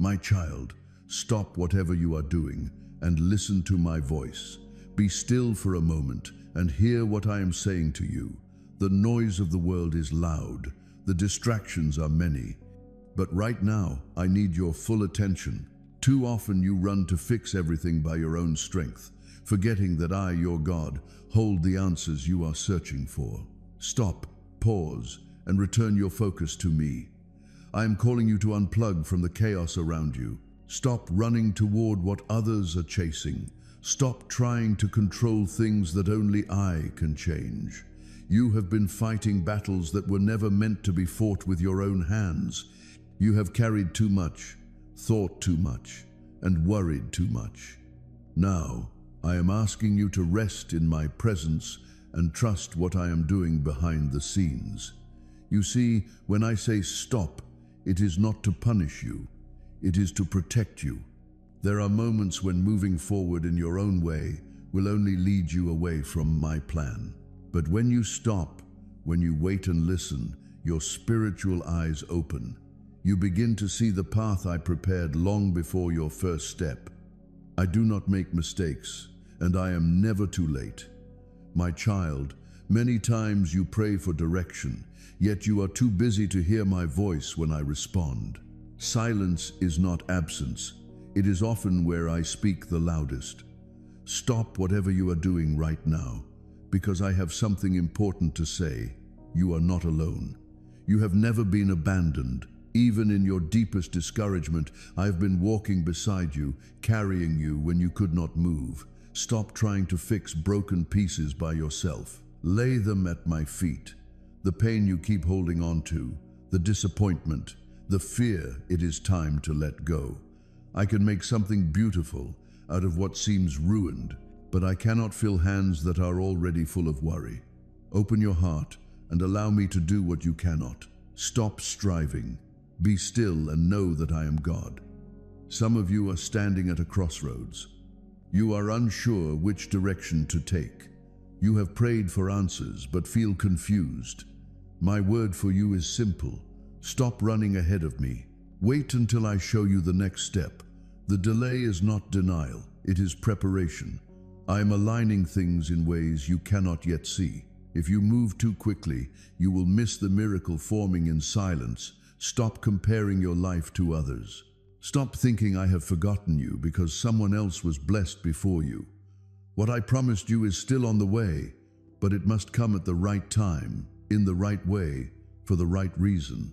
My child, stop whatever you are doing and listen to my voice. Be still for a moment and hear what I am saying to you. The noise of the world is loud. The distractions are many. But right now, I need your full attention. Too often you run to fix everything by your own strength, forgetting that I, your God, hold the answers you are searching for. Stop, pause, and return your focus to me. I am calling you to unplug from the chaos around you. Stop running toward what others are chasing. Stop trying to control things that only I can change. You have been fighting battles that were never meant to be fought with your own hands. You have carried too much, thought too much, and worried too much. Now, I am asking you to rest in my presence and trust what I am doing behind the scenes. You see, when I say stop, it is not to punish you. It is to protect you. There are moments when moving forward in your own way will only lead you away from my plan. But when you stop, when you wait and listen, your spiritual eyes open. You begin to see the path I prepared long before your first step. I do not make mistakes, and I am never too late. My child, many times you pray for direction, yet you are too busy to hear my voice when I respond. Silence is not absence. It is often where I speak the loudest. Stop whatever you are doing right now, because I have something important to say. You are not alone. You have never been abandoned. Even in your deepest discouragement, I have been walking beside you, carrying you when you could not move. Stop trying to fix broken pieces by yourself. Lay them at my feet. The pain you keep holding on to, the disappointment, the fear, it is time to let go. I can make something beautiful out of what seems ruined, but I cannot fill hands that are already full of worry. Open your heart and allow me to do what you cannot. Stop striving. Be still and know that I am God. Some of you are standing at a crossroads. You are unsure which direction to take. You have prayed for answers but feel confused. My word for you is simple. Stop running ahead of me. Wait until I show you the next step. The delay is not denial, it is preparation. I am aligning things in ways you cannot yet see. If you move too quickly, you will miss the miracle forming in silence. Stop comparing your life to others. Stop thinking I have forgotten you because someone else was blessed before you. What I promised you is still on the way, but it must come at the right time, in the right way, for the right reason.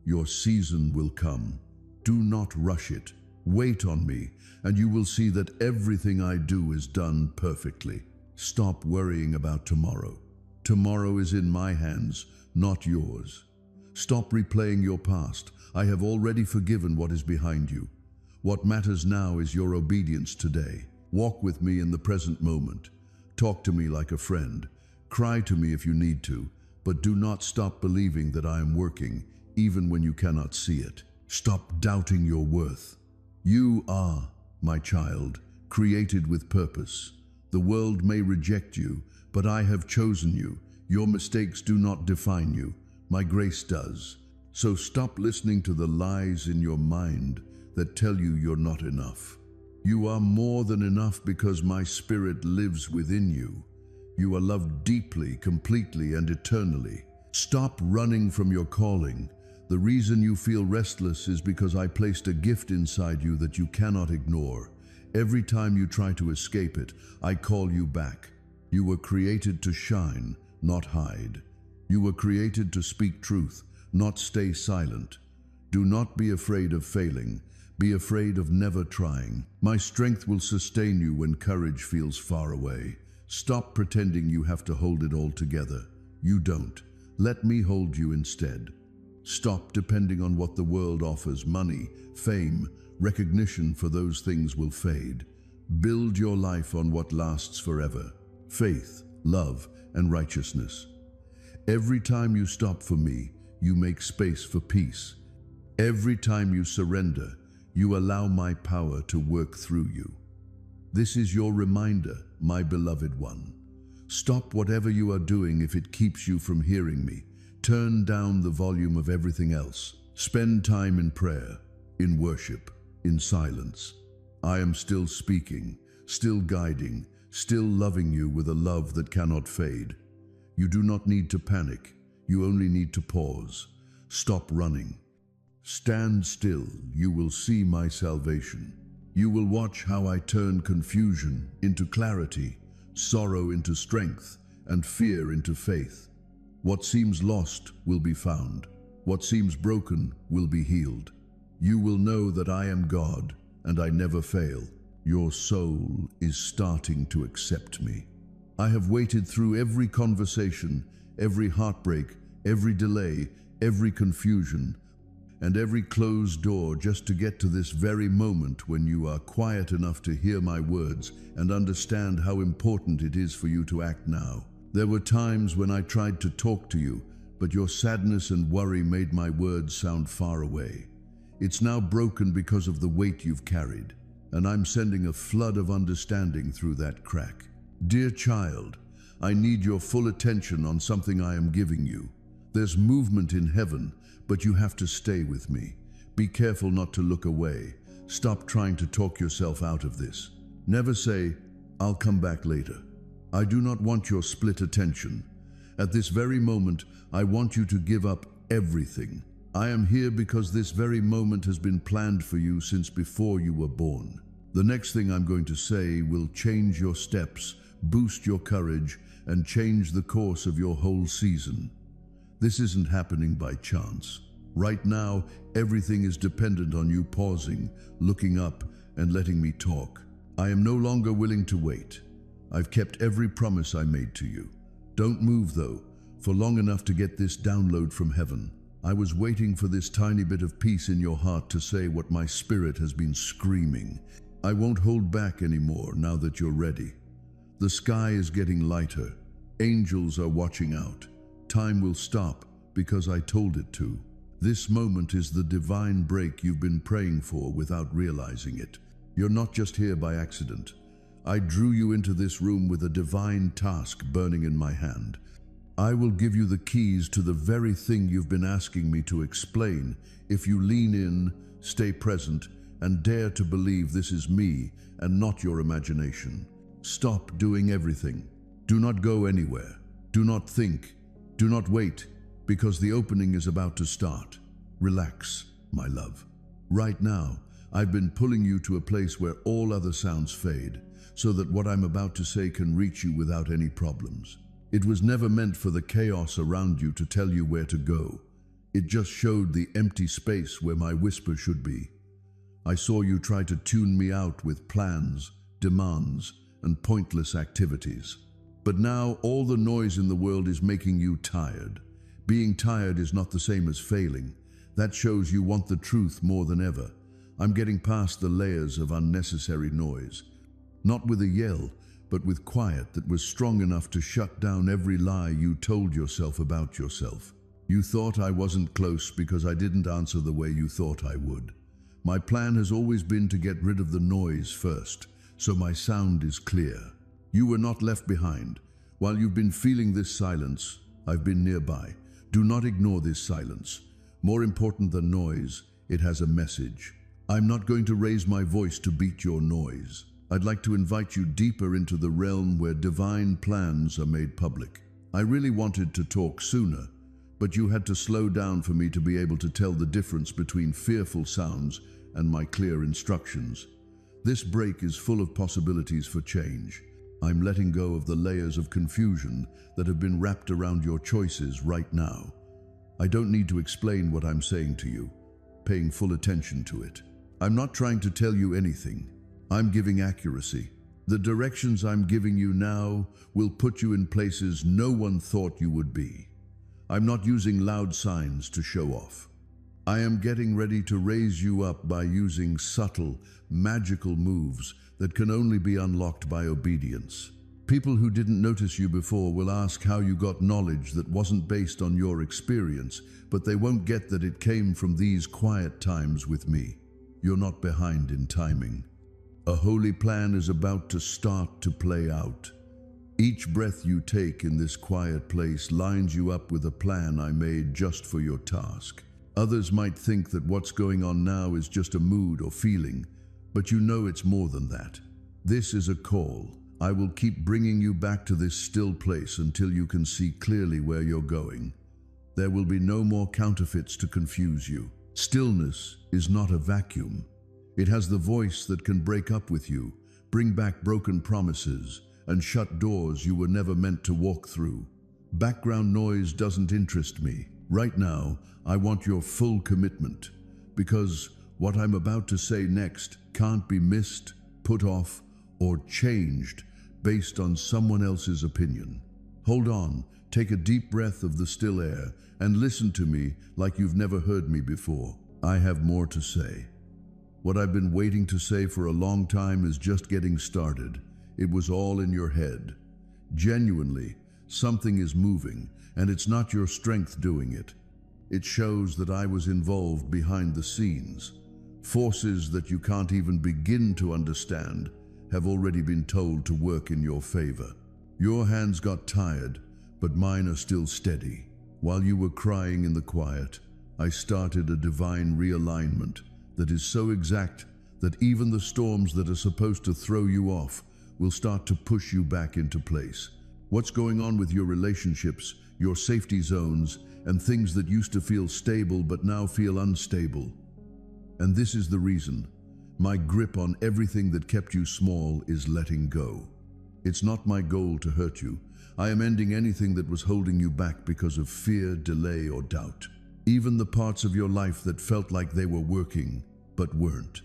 Your season will come. Do not rush it. Wait on me, and you will see that everything I do is done perfectly. Stop worrying about tomorrow. Tomorrow is in my hands, not yours. Stop replaying your past. I have already forgiven what is behind you. What matters now is your obedience today. Walk with me in the present moment. Talk to me like a friend. Cry to me if you need to, but do not stop believing that I am working, even when you cannot see it. Stop doubting your worth. You are, my child, created with purpose. The world may reject you, but I have chosen you. Your mistakes do not define you. My grace does. So stop listening to the lies in your mind that tell you you're not enough. You are more than enough because my spirit lives within you. You are loved deeply, completely, and eternally. Stop running from your calling. The reason you feel restless is because I placed a gift inside you that you cannot ignore. Every time you try to escape it, I call you back. You were created to shine, not hide. You were created to speak truth, not stay silent. Do not be afraid of failing. Be afraid of never trying. My strength will sustain you when courage feels far away. Stop pretending you have to hold it all together. You don't. Let me hold you instead. Stop depending on what the world offers. Money, fame, recognition, for those things will fade. Build your life on what lasts forever. Faith, love, and righteousness. Every time you stop for me, you make space for peace. Every time you surrender, you allow my power to work through you. This is your reminder, my beloved one. Stop whatever you are doing if it keeps you from hearing me. Turn down the volume of everything else. Spend time in prayer, in worship, in silence. I am still speaking, still guiding, still loving you with a love that cannot fade. You do not need to panic. You only need to pause. Stop running. Stand still. You will see my salvation. You will watch how I turn confusion into clarity, sorrow into strength, and fear into faith. What seems lost will be found. What seems broken will be healed. You will know that I am God, and I never fail. Your soul is starting to accept me. I have waited through every conversation, every heartbreak, every delay, every confusion, and every closed door just to get to this very moment when you are quiet enough to hear my words and understand how important it is for you to act now. There were times when I tried to talk to you, but your sadness and worry made my words sound far away. It's now broken because of the weight you've carried, and I'm sending a flood of understanding through that crack. Dear child, I need your full attention on something I am giving you. There's movement in heaven, but you have to stay with me. Be careful not to look away. Stop trying to talk yourself out of this. Never say, "I'll come back later." I do not want your split attention. At this very moment, I want you to give up everything. I am here because this very moment has been planned for you since before you were born. The next thing I'm going to say will change your steps, boost your courage, and change the course of your whole season. This isn't happening by chance. Right now, everything is dependent on you pausing, looking up, and letting me talk. I am no longer willing to wait. I've kept every promise I made to you. Don't move, though, for long enough to get this download from heaven. I was waiting for this tiny bit of peace in your heart to say what my spirit has been screaming. I won't hold back anymore now that you're ready. The sky is getting lighter. Angels are watching out. Time will stop because I told it to. This moment is the divine break you've been praying for without realizing it. You're not just here by accident. I drew you into this room with a divine task burning in my hand. I will give you the keys to the very thing you've been asking me to explain if you lean in, stay present, and dare to believe this is me and not your imagination. Stop doing everything. Do not go anywhere. Do not think. Do not wait, because the opening is about to start. Relax, my love. Right now, I've been pulling you to a place where all other sounds fade, so that what I'm about to say can reach you without any problems. It was never meant for the chaos around you to tell you where to go. It just showed the empty space where my whisper should be. I saw you try to tune me out with plans, demands, and pointless activities. But now all the noise in the world is making you tired. Being tired is not the same as failing. That shows you want the truth more than ever. I'm getting past the layers of unnecessary noise. Not with a yell, but with quiet that was strong enough to shut down every lie you told yourself about yourself. You thought I wasn't close because I didn't answer the way you thought I would. My plan has always been to get rid of the noise first, so my sound is clear. You were not left behind. While you've been feeling this silence, I've been nearby. Do not ignore this silence. More important than noise, it has a message. I'm not going to raise my voice to beat your noise. I'd like to invite you deeper into the realm where divine plans are made public. I really wanted to talk sooner, but you had to slow down for me to be able to tell the difference between fearful sounds and my clear instructions. This break is full of possibilities for change. I'm letting go of the layers of confusion that have been wrapped around your choices right now. I don't need to explain what I'm saying to you, paying full attention to it. I'm not trying to tell you anything. I'm giving accuracy. The directions I'm giving you now will put you in places no one thought you would be. I'm not using loud signs to show off. I am getting ready to raise you up by using subtle, magical moves that can only be unlocked by obedience. People who didn't notice you before will ask how you got knowledge that wasn't based on your experience, but they won't get that it came from these quiet times with me. You're not behind in timing. A holy plan is about to start to play out. Each breath you take in this quiet place lines you up with a plan I made just for your task. Others might think that what's going on now is just a mood or feeling, but you know it's more than that. This is a call. I will keep bringing you back to this still place until you can see clearly where you're going. There will be no more counterfeits to confuse you. Stillness is not a vacuum. It has the voice that can break up with you, bring back broken promises, and shut doors you were never meant to walk through. Background noise doesn't interest me. Right now, I want your full commitment, because what I'm about to say next can't be missed, put off, or changed based on someone else's opinion. Hold on, take a deep breath of the still air, and listen to me like you've never heard me before. I have more to say. What I've been waiting to say for a long time is just getting started. It was all in your head. Genuinely, something is moving, and it's not your strength doing it. It shows that I was involved behind the scenes. Forces that you can't even begin to understand have already been told to work in your favor. Your hands got tired, but mine are still steady. While you were crying in the quiet, I started a divine realignment that is so exact that even the storms that are supposed to throw you off will start to push you back into place. What's going on with your relationships, your safety zones, and things that used to feel stable but now feel unstable? And this is the reason. My grip on everything that kept you small is letting go. It's not my goal to hurt you. I am ending anything that was holding you back because of fear, delay, or doubt. Even the parts of your life that felt like they were working, but weren't.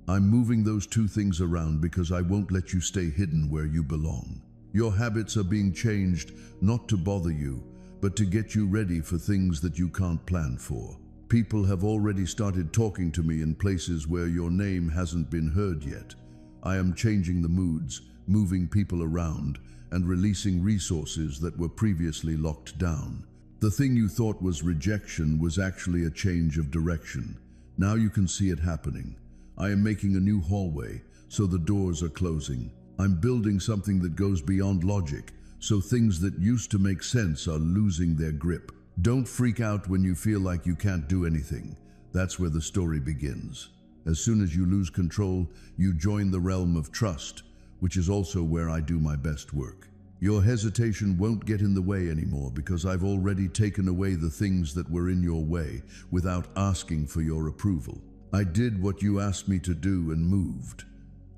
I'm moving those two things around because I won't let you stay hidden where you belong. Your habits are being changed not to bother you, but to get you ready for things that you can't plan for. People have already started talking to me in places where your name hasn't been heard yet. I am changing the moods, moving people around, and releasing resources that were previously locked down. The thing you thought was rejection was actually a change of direction. Now you can see it happening. I am making a new hallway, so the doors are closing. I'm building something that goes beyond logic, so things that used to make sense are losing their grip. Don't freak out when you feel like you can't do anything. That's where the story begins. As soon as you lose control, you join the realm of trust, which is also where I do my best work. Your hesitation won't get in the way anymore because I've already taken away the things that were in your way without asking for your approval. I did what you asked me to do and moved.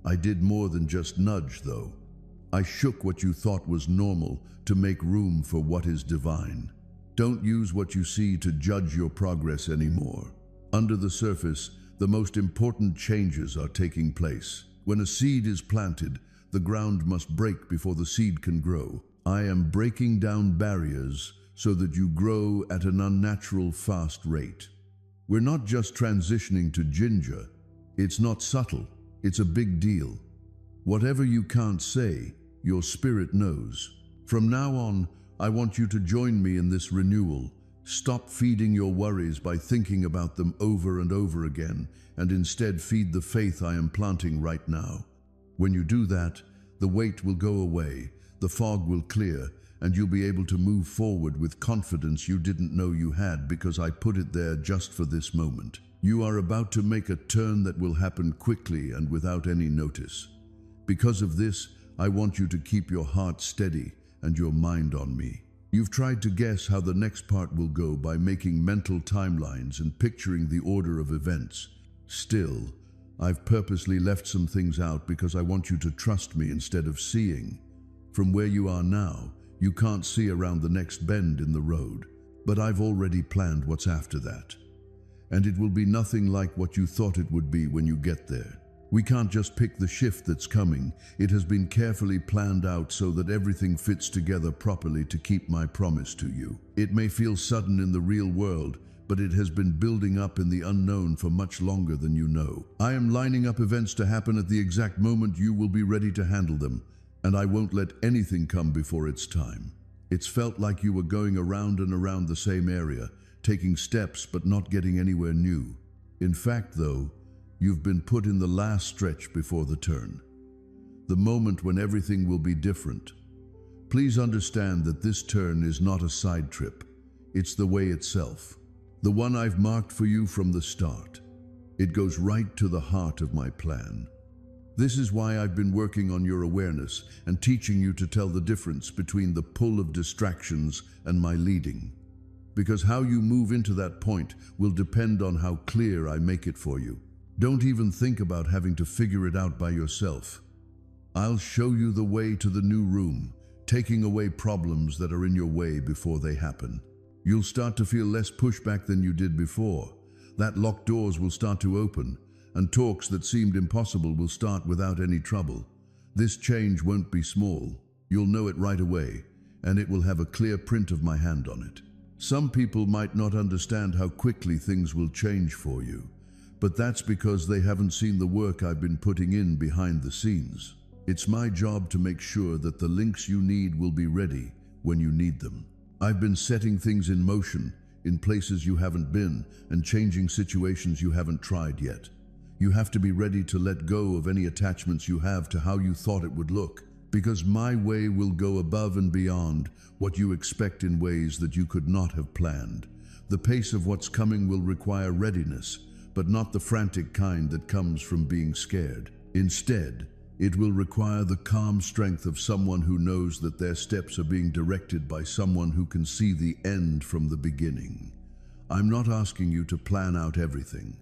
I did more than just nudge, though. I shook what you thought was normal to make room for what is divine. Don't use what you see to judge your progress anymore. Under the surface, the most important changes are taking place. When a seed is planted, the ground must break before the seed can grow. I am breaking down barriers so that you grow at an unnatural fast rate. We're not just transitioning to ginger. It's not subtle. It's a big deal. Whatever you can't say, your spirit knows. From now on, I want you to join me in this renewal. Stop feeding your worries by thinking about them over and over again, and instead feed the faith I am planting right now. When you do that, the weight will go away, the fog will clear, and you'll be able to move forward with confidence you didn't know you had because I put it there just for this moment. You are about to make a turn that will happen quickly and without any notice. Because of this, I want you to keep your heart steady and your mind on me. You've tried to guess how the next part will go by making mental timelines and picturing the order of events. Still, I've purposely left some things out because I want you to trust me instead of seeing. From where you are now, you can't see around the next bend in the road, but I've already planned what's after that. And it will be nothing like what you thought it would be when you get there. We can't just pick the shift that's coming. It has been carefully planned out so that everything fits together properly to keep my promise to you. It may feel sudden in the real world, but it has been building up in the unknown for much longer than you know. I am lining up events to happen at the exact moment you will be ready to handle them, and I won't let anything come before its time. It's felt like you were going around and around the same area, taking steps but not getting anywhere new. In fact, though, you've been put in the last stretch before the turn, the moment when everything will be different. Please understand that this turn is not a side trip. It's the way itself. the one I've marked for you from the start. It goes right to the heart of my plan. This is why I've been working on your awareness and teaching you to tell the difference between the pull of distractions and my leading. Because how you move into that point will depend on how clear I make it for you. Don't even think about having to figure it out by yourself. I'll show you the way to the new room, taking away problems that are in your way before they happen. You'll start to feel less pushback than you did before. That locked doors will start to open, and talks that seemed impossible will start without any trouble. This change won't be small. You'll know it right away, and it will have a clear print of my hand on it. Some people might not understand how quickly things will change for you, but that's because they haven't seen the work I've been putting in behind the scenes. It's my job to make sure that the links you need will be ready when you need them. I've been setting things in motion, in places you haven't been, and changing situations you haven't tried yet. You have to be ready to let go of any attachments you have to how you thought it would look, because my way will go above and beyond what you expect in ways that you could not have planned. The pace of what's coming will require readiness, but not the frantic kind that comes from being scared. Instead, it will require the calm strength of someone who knows that their steps are being directed by someone who can see the end from the beginning. I'm not asking you to plan out everything.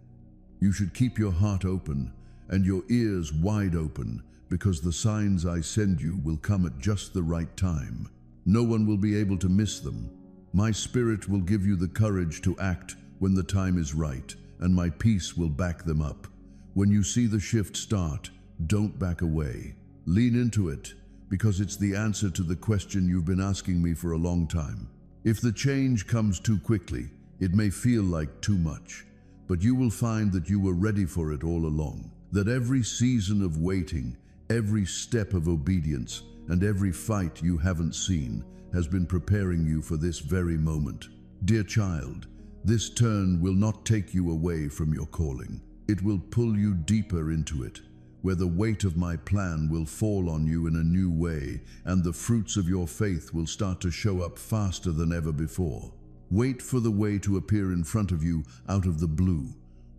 You should keep your heart open and your ears wide open, because the signs I send you will come at just the right time. No one will be able to miss them. My spirit will give you the courage to act when the time is right, and my peace will back them up. When you see the shift start, don't back away. Lean into it, because it's the answer to the question you've been asking me for a long time. If the change comes too quickly, it may feel like too much, but you will find that you were ready for it all along. That every season of waiting, every step of obedience, and every fight you haven't seen has been preparing you for this very moment. Dear child, this turn will not take you away from your calling. It will pull you deeper into it, where the weight of my plan will fall on you in a new way, and the fruits of your faith will start to show up faster than ever before. Wait for the way to appear in front of you out of the blue.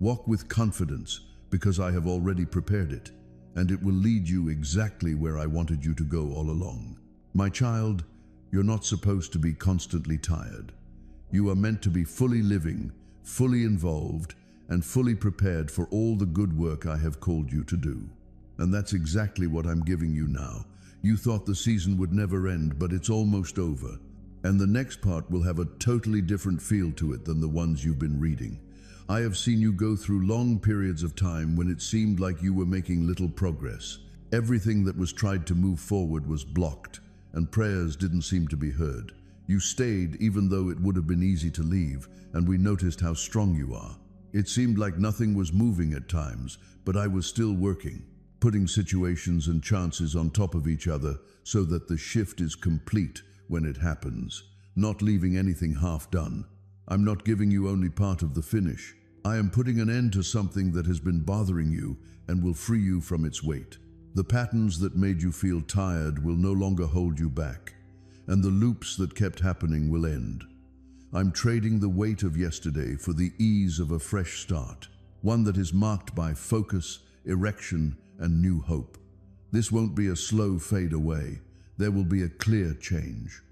Walk with confidence, because I have already prepared it, and it will lead you exactly where I wanted you to go all along. My child, you're not supposed to be constantly tired. You are meant to be fully living, fully involved, and fully prepared for all the good work I have called you to do. And that's exactly what I'm giving you now. You thought the season would never end, but it's almost over. And the next part will have a totally different feel to it than the ones you've been reading. I have seen you go through long periods of time when it seemed like you were making little progress. Everything that was tried to move forward was blocked, and prayers didn't seem to be heard. You stayed even though it would have been easy to leave, and we noticed how strong you are. It seemed like nothing was moving at times, but I was still working, putting situations and chances on top of each other so that the shift is complete when it happens, not leaving anything half done. I'm not giving you only part of the finish. I am putting an end to something that has been bothering you and will free you from its weight. The patterns that made you feel tired will no longer hold you back, and the loops that kept happening will end. I'm trading the weight of yesterday for the ease of a fresh start, one that is marked by focus, erection, and new hope. This won't be a slow fade away. There will be a clear change.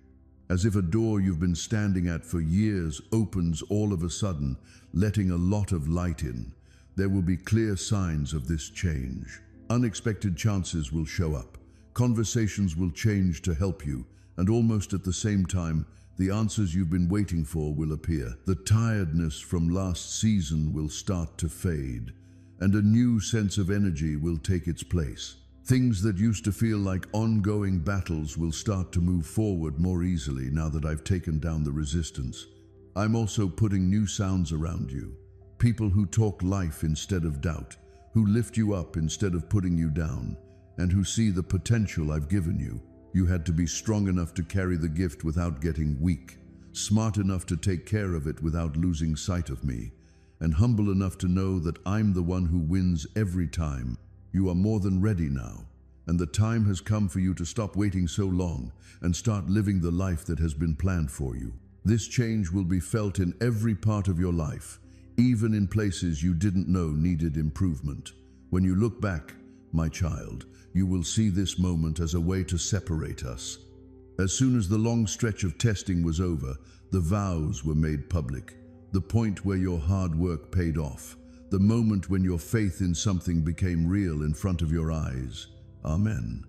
As if a door you've been standing at for years opens all of a sudden, letting a lot of light in. There will be clear signs of this change. Unexpected chances will show up. Conversations will change to help you, and almost at the same time, the answers you've been waiting for will appear. The tiredness from last season will start to fade, and a new sense of energy will take its place. Things that used to feel like ongoing battles will start to move forward more easily now that I've taken down the resistance. I'm also putting new sounds around you. People who talk life instead of doubt, who lift you up instead of putting you down, and who see the potential I've given you. You had to be strong enough to carry the gift without getting weak, smart enough to take care of it without losing sight of me, and humble enough to know that I'm the one who wins every time. You are more than ready now, and the time has come for you to stop waiting so long and start living the life that has been planned for you. This change will be felt in every part of your life, even in places you didn't know needed improvement. When you look back, my child, you will see this moment as a way to separate us. As soon as the long stretch of testing was over, the vows were made public. The point where your hard work paid off. The moment when your faith in something became real in front of your eyes. Amen.